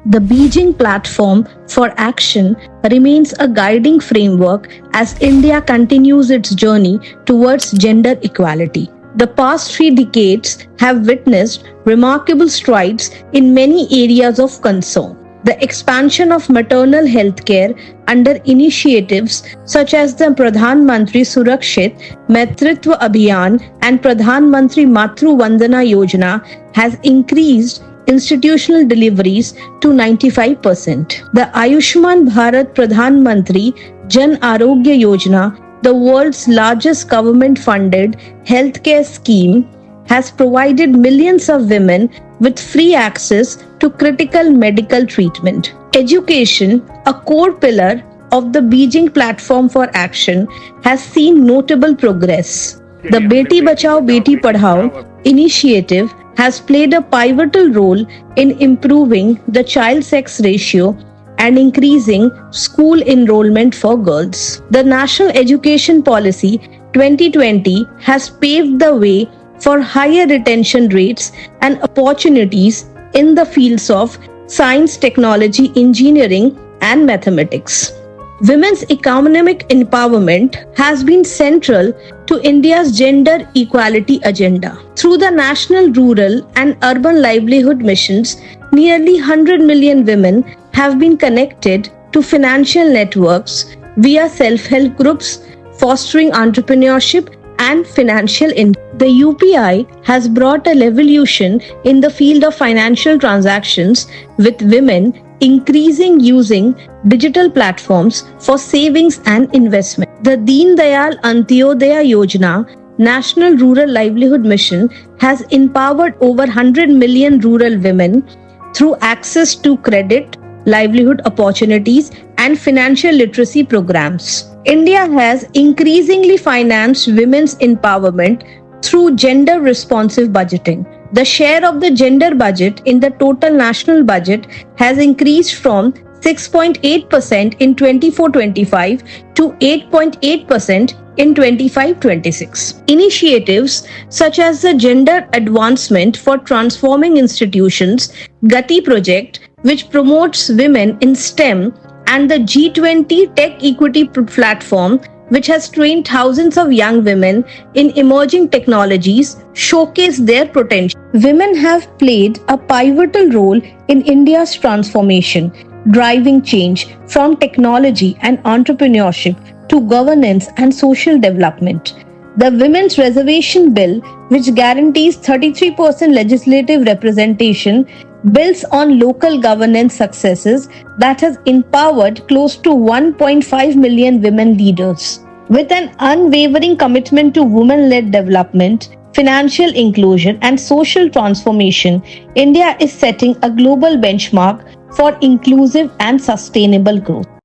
The Beijing Platform for Action remains a guiding framework as India continues its journey towards gender equality. The past 3 decades have witnessed remarkable strides in many areas of concern. The expansion of maternal health care under initiatives such as the Pradhan Mantri Surakshit Maitritwa Abhiyan and Pradhan Mantri Matru Vandana Yojana has increased institutional deliveries to 95%. The Ayushman Bharat Pradhan Mantri Jan Arogya Yojana, the world's largest government-funded healthcare scheme, has provided millions of women with free access to critical medical treatment. Education, a core pillar of the Beijing Platform for Action, has seen notable progress. The Beti Bachao Beti Padhao initiative has played a pivotal role in improving the child-sex ratio and increasing school enrollment for girls. The National Education Policy 2020 has paved the way for higher retention rates and opportunities in the fields of science, technology, engineering, and mathematics. Women's economic empowerment has been central to India's gender equality agenda. Through the National Rural and Urban Livelihood Missions, nearly 100 million women have been connected to financial networks via self-help groups, fostering entrepreneurship and financial independence. The UPI has brought a revolution in the field of financial transactions, with women increasing using digital platforms for savings and investment. The Deen Dayal Antyodaya Yojana, National Rural Livelihood Mission, has empowered over 100 million rural women through access to credit, livelihood opportunities, and financial literacy programs. India has increasingly financed women's empowerment through gender-responsive budgeting. The share of the gender budget in the total national budget has increased from 6.8% in 24-25 to 8.8% in 25-26. Initiatives such as the Gender Advancement for Transforming Institutions Gati project, which promotes women in STEM, and the G20 Tech Equity Platform, which has trained thousands of young women in emerging technologies, showcase their potential. Women have played a pivotal role in India's transformation, driving change from technology and entrepreneurship to governance and social development. The Women's Reservation Bill, which guarantees 33% legislative representation, builds on local governance successes that has empowered close to 1.5 million women leaders. With an unwavering commitment to women-led development, financial inclusion, and social transformation, India is setting a global benchmark for inclusive and sustainable growth.